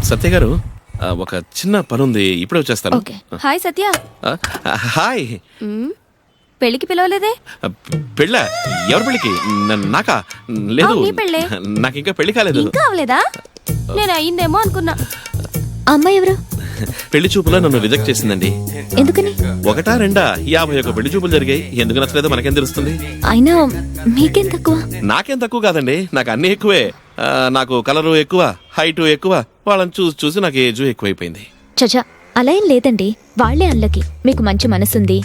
సత్య గారు ఒక చిన్న పని ఉంది, ఇప్పుడే వచ్చేస్తాను. ఓకే. హాయ్ సత్య. హాయ్. పెళ్లికి పిలవలేదే? పెళ్ళ? ఎవరి పెళ్ళికి? నాకా? లేదు, నీ పెళ్ళే. నాకు ఇంకా పెళ్లి కాలేదు. ఇంకా అవలేదా? నేను అయ్యిందేమో అనుకున్నా. అమ్మాయి ఎవరు? పెళ్లి చూపులో నన్ను రిజెక్ట్ చేసిందండి. ఎందుకని? ఒకటా రెండా 51 పెళ్లి చూపులు జరిగాయి. ఎందుకు నచ్చలేదో మనకేం తెలుస్తుంది? అయినా మీకేం తక్కువ? నాకేం తక్కువ కాదండి, నాకు అన్ని ఎక్కువే. నాకు కలరు ఎక్కువ, హైట్ ఎక్కువ. వాళ్ళని చూసి చూసి నాకు ఏజ్ ఎక్కువైపోయింది. చచా, అలా ఏం లేదండి. వాళ్లే అల్లకి. మీకు మంచి మనసుంది,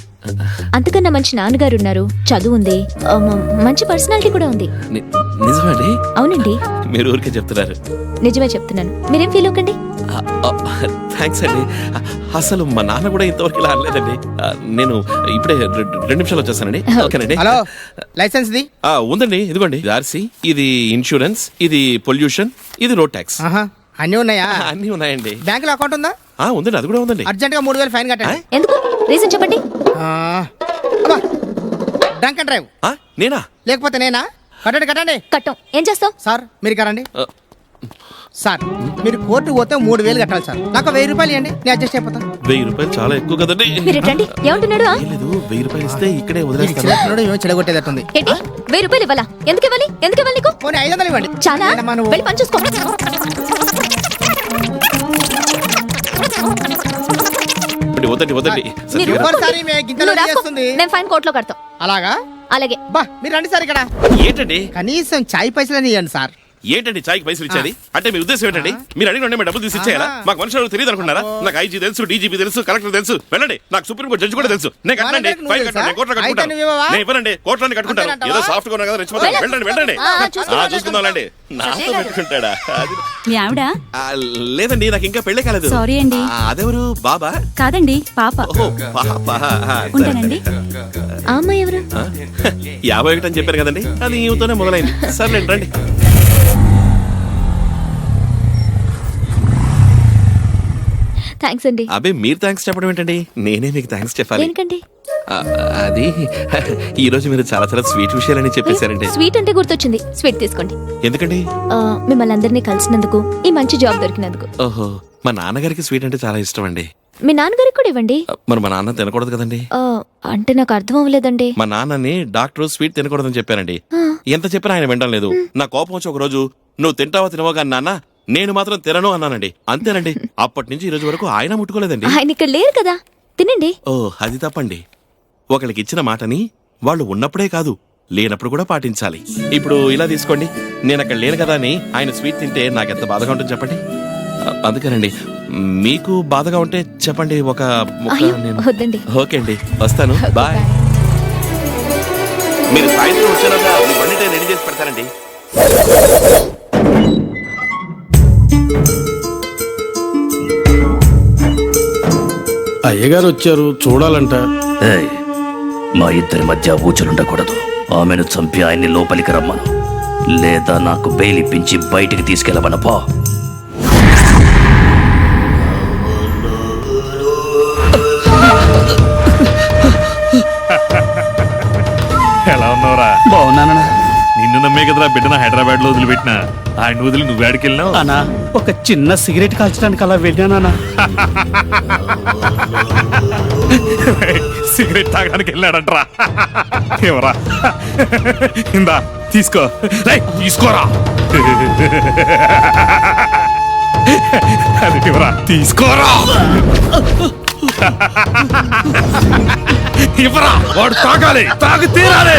అంతకన్నా మంచి నాన్నగారు ఉన్నారు, చదువు ఉంది, మంచి పర్సనాలిటీ కూడా ఉంది. నిజమండి? అవునండి. మీరు ఊరికే చెప్తున్నారు. నిజమే చెప్తున్నాను, మీరేం ఫీల్ అవ్వకండి. థ్యాంక్స్ అండి. అసలు మా నాన్న కూడా ఇంతవరకు ఇలా అనలేదండి. నేను ఇప్పుడే 2 నిమిషాలు వచ్చేస్తానండి. ఓకేనండి. హలో, లైసెన్స్ ది? ఉందండి, ఇదిగోండి. ఆర్సీ, ఇది ఇన్సూరెన్స్, ఇది పొల్యూషన్, ఇది రోడ్ ట్యాక్స్. అన్ని ఉన్నాయా? అన్ని ఉన్నాయండి. బ్యాంకులో అకౌంట్ ఉందా? ఉందండి, అది కూడా ఉందండి. అర్జెంట్ గా 3000 ఫైన్ కట్టండి. ఎందుకు? రీజన్ చెప్పండి. Drunk and drive. నేనా? లేకపోతే నేనా? కట్టండి కట్టండి. కట్టం. ఏం చేస్తావు? సార్ మీరు కరండి. సార్ మీరు కోర్టు పోతే 3000 కట్టాలి సార్. నాకు 1000 రూపాయలు ఇవ్వండి, నేను అడ్జస్ట్ అయిపోతాను. 1000 రూపాయలు చాలా ఎక్కువ కదండి. మీరు రండి. ఏమంటున్నాడు? లేదు, 1000 రూపాయలు ఇస్తే ఇక్కడే వదిలేస్తాను. చిన్నప్పుడు ఏమో చెడగొట్టేదట్టుంది. ఏంటి? 1000 రూపాయలు ఇవ్వాలా? ఎందుకు ఇవ్వాలి? ఎందుకు ఇవ్వాలి నీకు? పోనీ 500 ఇవ్వండి. చాలా. వెళ్ళి పని చూసుకో. వద్దండి వద్దండి. నేను ఫైన్ కోర్టులో కడతాం. అలాగా? అలాగే. బా మీరు రండి సార్. ఇక్కడ ఏంటండి? కనీసం చాయ్ పైసలని ఇవ్వండి సార్. ఏంటండి చాయ్కి పైసలు ఇచ్చేది? అంటే మీ ఉద్దేశం ఏంటండి? మీరు అడిగిన మేము డబ్బులు తీసి ఇచ్చేయాలా? మాకు మనుషులు తెలియదు అనుకున్నారా? నాకు ఐజీ తెలుసు, డీజీపీ తెలుసు, కలెక్టర్ తెలుసు. వెళ్ళండి, నాకు సుప్రీం కోర్టు జడ్జి కూడా తెలుసు. నేను కట్టండి, ఫైల్ కట్టండి, కోర్టులో కట్టుకుంటాను. నేను ఇవ్వనండి, కోర్టులోనే కట్టుకుంటాను. ఏదో సాఫ్ట్ గా కదా రెచ్చిపోతాను. వెళ్ళండి వెళ్ళండి. చూసుకుందామండి. నాతో పెట్టుకుంటాడా? మీ ఆవిడ? లేదండి, నాకు ఇంకా పెళ్లి కాలేదు. సారీ అండి. అదెవరు? బాబా? కాదండి, పాప. ఉంటానండి. ఆ అమ్మాయి ఎవరు? 51 అని చెప్పారు కదండి, అది ఈతోనే మొదలైంది. సర్లేండి రండి. థ్యాంక్స్ అండి. అబ్బే, మీరు థ్యాంక్స్ చెప్పడం ఏంటండి? నేనే మీకు థ్యాంక్స్ చెప్పాలి. ఎందుకండి? అది ఈ రోజు మీరు చాలా చాలా స్వీట్ విషయాలని చెప్పేశారండి. స్వీట్ అంటే గుర్తొచ్చింది, స్వీట్ తీసుకోండి. ఎందుకండి? మిమ్మల్ని అందరినీ కలిసినందుకు, ఈ మంచి జాబ్ దొరికినందుకు. ఓహో, మా నాన్నగారికి స్వీట్ అంటే చాలా ఇష్టం అండి. మీ నాన్నగారికి కూడా ఇవ్వండి. మరి మా నాన్న తినకూడదు కదండి? అంటే నాకు అర్థం అవ్వలేదండి. మా నాన్నని డాక్టర్ స్వీట్ తినకూడదని చెప్పారండి. ఎంత చెప్పినా ఆయన వినడం లేదు. నా కోపం వచ్చి ఒక రోజు, నువ్వు తింటావా తినవా కానీ నాన్న, నేను మాత్రం తినను అన్నానండి. అంతేనండి. అప్పటి నుంచి ఈ రోజు వరకు ఆయన ముట్టుకోలేదండి. ఆయన ఇక్కడ లేరు కదా, తినండి. ఓ, అది తప్పండి. ఒకరికి ఇచ్చిన మాటని వాళ్ళు ఉన్నప్పుడే కాదు, లేనప్పుడు కూడా పాటించాలి. ఇప్పుడు ఇలా తీసుకోండి, నేను అక్కడ లేను కదా అని ఆయన స్వీట్ తింటే నాకెంత బాధగా ఉంటుంది చెప్పండి. అందుకేనండి, మీకు బాధగా ఉంటే చెప్పండి. వద్దండి. ఓకే అండి, వస్తాను. బాయ్. మీరు సాయంత్రం వచ్చేలాగా మీ బండి రెడీ చేసి పెడతానండి. అయ్యగారు వచ్చారు, చూడాలంట. మా ఇద్దరి మధ్య ఊచలుండకూడదు. ఆమెను చంపి ఆయన్ని లోపలికి రమ్మను, లేదా నాకు బెయిల్ ఇప్పించి బయటికి తీసుకెళ్ళమను. పో. ఎలా ఉన్నావురా? బాగున్నానా? నిన్ను నమ్మే కదరా బిడ్డన హైదరాబాద్ లో వదిలిపెట్టినా. ఆయన వదిలి నువ్వు వేడికెళ్ళినావు అన్నా. ఒక చిన్న సిగరెట్ కాల్చడానికి అలా వెళ్ళానా? సిగరెట్ తాగడానికి వెళ్ళాడంటరా. ఎవరా? ఇందా తీసుకో. తీసుకోరా. అది ఎవరా? తీసుకోరా. ఇవ్వరా, వాడు తాగాలి, తాగి తీరాలి.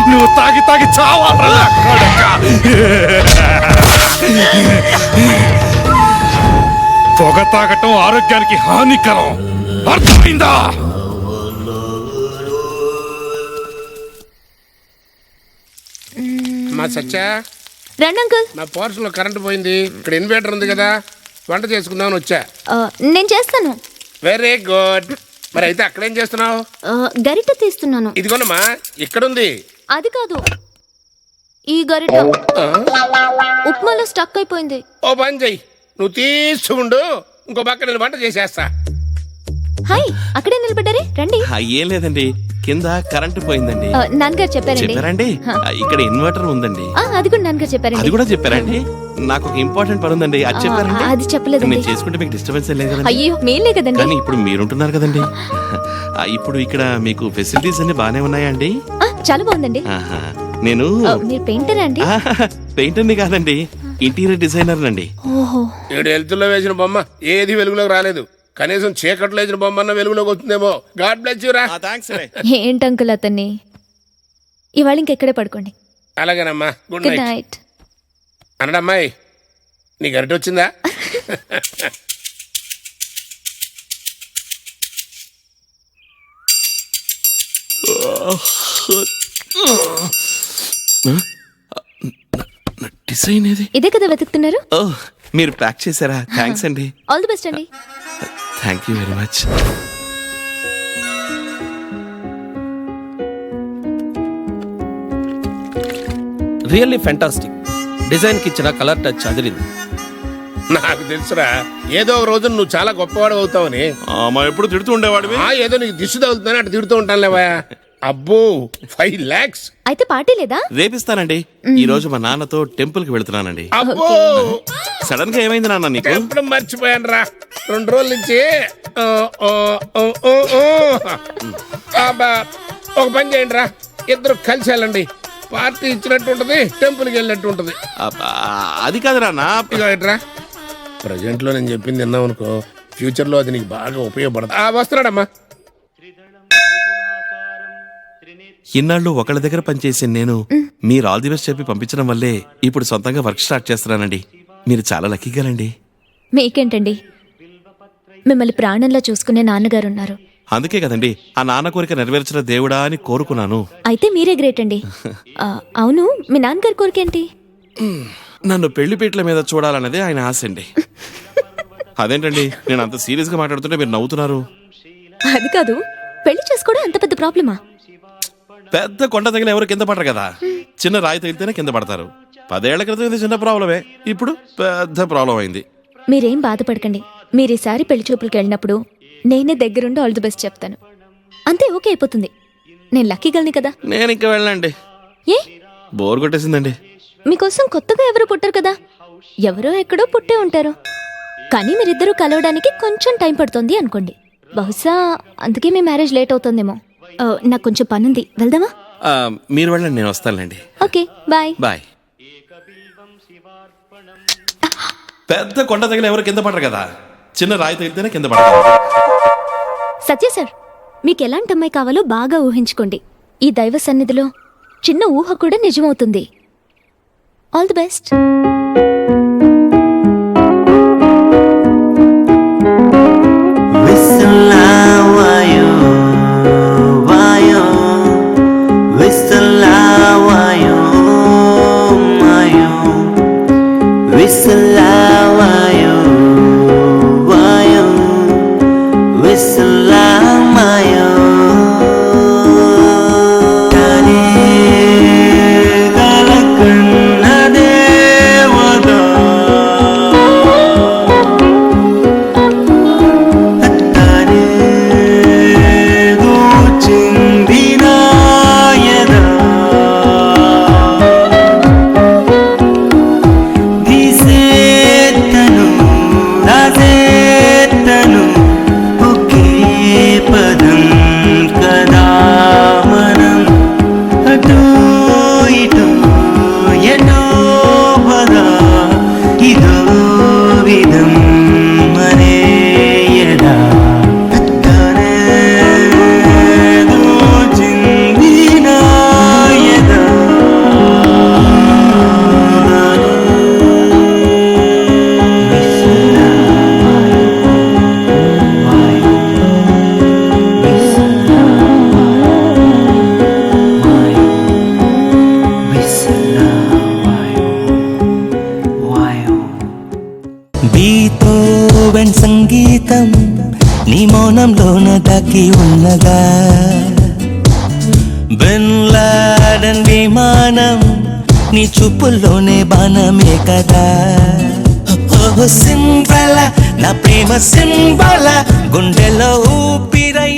నువ్వు తాగి తాగి చావాలరా కొడక. పొగ తాగటం ఆరోగ్యానికి హానికరం, అర్థమైందా? మా సత్యా, రండి అంకుల్. నా పోర్షన్ లో కరెంట్ పోయింది. ఇక్కడ ఇన్వర్టర్ ఉంది కదా, వంట చేసుకుందామని వచ్చా. నేను చేస్తాను. Very good. మరి అయితే అక్కడేం చేస్తున్నావు? గరిట తీస్తున్నాను. ఇదిగోనమ్మా, ఇక్కడుంది. అది కాదు, ఈ గరిట ఉప్మాలో స్టక్ అయిపోయింది. ఓ పని చెయ్యి, నువ్వు తీసుకుండు, ఇంకో పక్క నేను వంట చేసేస్తా. హాయ్, అక్కడే నిలబడ్డారే, రండి. ఏం లేదండి, కింద కరెంటు పోయిందండి. నాన్నగారు చెప్పారండి. చెప్పారండి. ఇక్కడ ఇన్వర్టర్ ఉందండి. అది కూడా నాన్నగారు చెప్పారండి. అది కూడా చెప్పారండి. నాకు ఒక ఇంపార్టెంట్ పని ఉందండి, అది చెప్పారండి. అది చెప్పలేదండి. నేను చేసుకుంటే మీకు డిస్టర్బెన్స్ లేదు కదండి. అయ్యో మేలే కదండి. కానీ ఇప్పుడు మీరుంటున్నారు కదండి. ఇప్పుడు ఇక్కడ మీకు ఫెసిలిటీస్ అన్ని బానే ఉన్నాయండి. చాలా బాగుందండి. నేను మీరు పెయింటర్ అండి? పెయింటర్ని కాదండి, ఇంటీరియర్ డిజైనర్ అండి. ఓహో. 7 వెలుతుల్లో వేసిన బొమ్మ ఏది వెలుగులోకి రాలేదు. కనీసం చీకట్లో వేసిన బొమ్మ అన్న వెలుగులోకి వస్తుందేమో. గాడ్ బ్లెస్ యూ రా. థాంక్స్. ఏంటి అంకుల్ అతన్ని. ఇవాళ ఇంకెక్కడే పడుకోండి. అలాగేనమ్మా. Good good night. నైట్. అన్నడమ్మాయి నీకు అరటి వచ్చిందా? డిజైన్ ఏది? ఇదే కదా వెతుకుతున్నారు? మీరు ప్యాక్ చేశారా? థ్యాంక్స్ అండి. ఆల్ ది బెస్ట్ అండి. Thank you very much. Really fantastic. Design కి ఇచ్చిన కలర్ టచ్ అదిరింది. నాకు తెలుసురా, ఏదో ఒక రోజు నువ్వు చాలా గొప్పవాడు అవుతావని. మా ఎప్పుడు తిడుతూ ఉండేవాడివి. ఏదో నీకు దిష్టి తగులుతుందని అటు తిడుతూ ఉంటాను లేవా. అబ్బో 5 lakhs. అయితే పార్టీ లేదా? రేపిస్తానండి. ఈ రోజు మా నాన్నతో టెంపుల్ కి వెళ్తున్నానండి. అబ్బో సడన్ గా ఏమైంది నాన్న నీకు? ఎప్పుడు మర్చిపోయాను రా. 2 రోజుల నుంచి ఒక పని చేయండి రా, ఇద్దరు కలిసి వెళ్ళండి. పార్టీ ఇచ్చినట్టు ఉంటది, టెంపుల్ కి వెళ్ళినట్టు ఉంటది. అది కాదురా నా రా. ప్రజెంట్ లో నేను చెప్పింది విన్నావు అనుకో, ఫ్యూచర్ లో అది నీకు బాగా ఉపయోగపడదు. వస్తున్నాడమ్మా. ఇన్నాళ్ళు ఒకళ్ళ దగ్గర పనిచేసి నేను మీరు ఆల్ ది బెస్ట్ చెప్పి పంపించడం వల్లే ఇప్పుడు సొంతంగా వర్క్ స్టార్ట్ చేస్తున్నానండి. మీరు చాలా లక్కీగానండి. మీకేంటండి, మిమ్మల్ని ప్రాణంలో చూసుకునే నాన్నగారు ఉన్నారు. అందుకే కదండి ఆ నాన్న కోరిక నెరవేర్చిన దేవుడా అని కోరుకున్నాను. అయితే మీరే గ్రేట్ అండి. అవును, మీ నాన్నగారి కోరికేంటి? నన్ను పెళ్లిపీటల మీద చూడాలన్నదే ఆయన ఆశ అండి. అదేంటండి నేను అంత సీరియస్ గా మాట్లాడుతుంటే మీరు నవ్వుతున్నారు? అది కాదు, పెళ్లి చేసుకోవడం అంత పెద్ద ప్రాబ్లమా? పెద్ద కొండ తగిలి ఎవరు కింద పడరు కదా, చిన్న రాయి తగిలితేనే కింద పడతారు. 10 ఏళ్ల క్రితం ఇది చిన్న ప్రాబ్లమే, ఇప్పుడు పెద్ద ప్రాబ్లం అయింది. మీరేం బాధపడకండి. మీరు ఈసారి పెళ్లి చూపులకు వెళ్ళినప్పుడు నేనే దగ్గరుండి ఆల్ ది బెస్ట్ చెప్తాను. అంతే, ఓకే అయిపోతుంది. నేను లక్కీ గల్ని కదా. నేను ఇంకా వెళ్ళండి, ఏ బోర్ కొట్టేసిందండి. మీకోసం కొత్తగా ఎవరు పుట్టారు కదా, ఎవరో ఎక్కడో పుట్టే ఉంటారు. కానీ మీరిద్దరూ కలవడానికి కొంచెం టైం పడుతుంది అనుకోండి. బహుశా అందుకే మీ మ్యారేజ్ లేట్ అవుతుందేమో. నాకు కొంచెం పనుంది, వెళ్దామా? మీరు వెళ్ళండి, నేను వస్తానులేండి. Okay, bye. బాయ్. పెద్ద కొండ తగిలి ఎవరు కింద పడరు కదా, చిన్న రాయి తగిలితేనే కింద పడతారు. సత్య సార్, మీకు ఎలాంటి అమ్మాయి కావాలో బాగా ఊహించుకోండి. ఈ దైవ సన్నిధిలో చిన్న ఊహ కూడా నిజమవుతుంది. All the best. బీథోవెన్ సంగీతం నీ మౌనంలోన దాగి ఉన్నదా, బిన్ లాడెన్ విమానం నీ చూపుల్లోనే బాణమే కదా. ఓ సింబల నా ప్రేమ సింబల, గుండెలో ఊపిరై